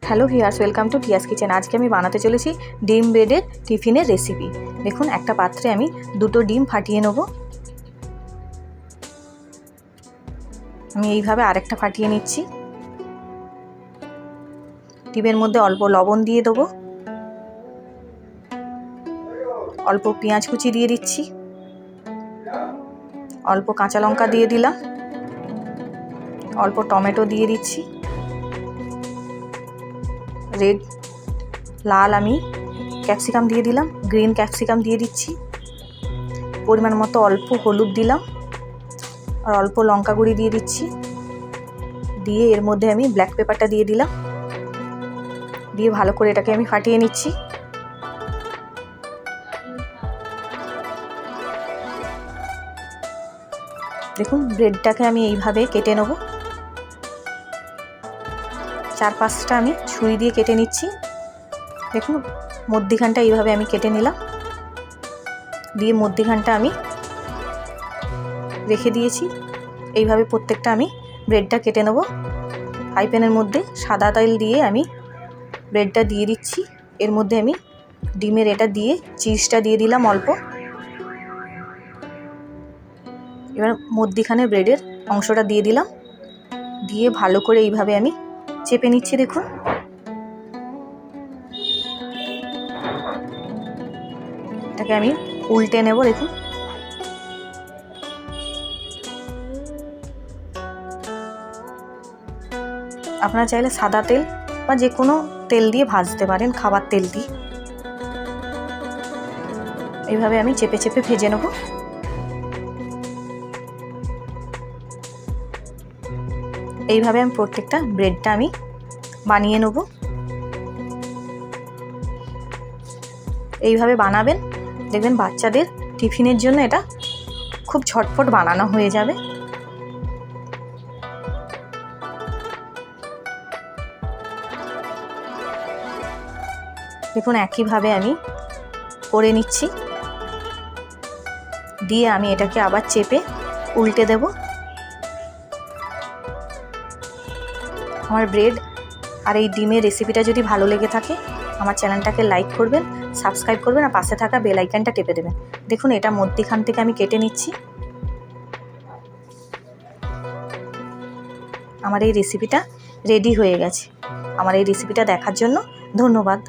Hello viewers, welcome to টিয়াস kitchen. আজকে আমি বানাতে চলেছি ডিম ব্রেডের টিফিনের রেসিপি। দেখুন, একটা পাত্রে আমি দুটো ডিম ফাটিয়ে নেব। আমি এইভাবে আরেকটা ফাটিয়ে নিচ্ছি। ডিমের মধ্যে অল্প লবণ দিয়ে দেবো, অল্প পেঁয়াজ কুচি দিয়ে দিচ্ছি, অল্প কাঁচা লঙ্কা দিয়ে দিলাম, অল্প টমেটো দিয়ে দিচ্ছি, লাল আমি ক্যাপসিকাম দিয়ে দিলাম, গ্রিন ক্যাপসিকাম দিয়ে দিচ্ছি, পরিমাণ মতো অল্প হলুদ দিলাম, আর অল্প লঙ্কা গুঁড়ি দিয়ে দিচ্ছি। দিয়ে এর মধ্যে আমি ব্ল্যাক পেপারটা দিয়ে দিলাম, দিয়ে ভালো করে এটাকে আমি ফাটিয়ে নিচ্ছি। দেখুন, ব্রেডটাকে আমি এইভাবে কেটে নেব। 4-5টা আমি ছুরি দিয়ে কেটে নিচ্ছি। দেখুন, মধ্যিখানটা এইভাবে আমি কেটে নিলাম, দিয়ে মধ্যিখানটা আমি রেখে দিয়েছি। এইভাবে প্রত্যেকটা আমি ব্রেডটা কেটে নেব। ফ্রাই প্যানের মধ্যে সাদা তেল দিয়ে আমি ব্রেডটা দিয়ে দিচ্ছি। এর মধ্যে আমি ডিমের এটা দিয়ে চিজটা দিয়ে দিলাম অল্প। এবার মধ্যিখানে ব্রেডের অংশটা দিয়ে দিলাম, দিয়ে ভালো করে এইভাবে আমি চেপে নিচ্ছি। দেখুন, এটাকে আমি উল্টে নেব। দেখুন, আপনারা চাইলে সাদা তেল বা যে কোনো তেল দিয়ে ভাজতে পারেন, খাবার তেল দিয়ে। এইভাবে আমি চেপে চেপে ভেজে নেব। এইভাবে আমি প্রত্যেকটা ব্রেডটা আমি বানিয়ে নেব। এইভাবে বানাবেন, দেখবেন বাচ্চাদের টিফিনের জন্য এটা খুব ঝটপট বানানো হয়ে যাবে। দেখুন, একইভাবে আমি করে নিচ্ছি, দিয়ে আমি এটাকে আবার চেপে উল্টে দেব। আমার ব্রেড আর এই ডিমের রেসিপিটা যদি ভালো লেগে থাকে, আমার চ্যানেলটাকে লাইক করবেন, সাবস্ক্রাইব করবেন, আর পাশে থাকা বেল আইকনটা টেপে দেবেন। দেখুন, এটা মধ্যিখান থেকে আমি কেটে নিচ্ছি। আমার এই রেসিপিটা রেডি হয়ে গেছে। আমার এই রেসিপিটা দেখার জন্য ধন্যবাদ।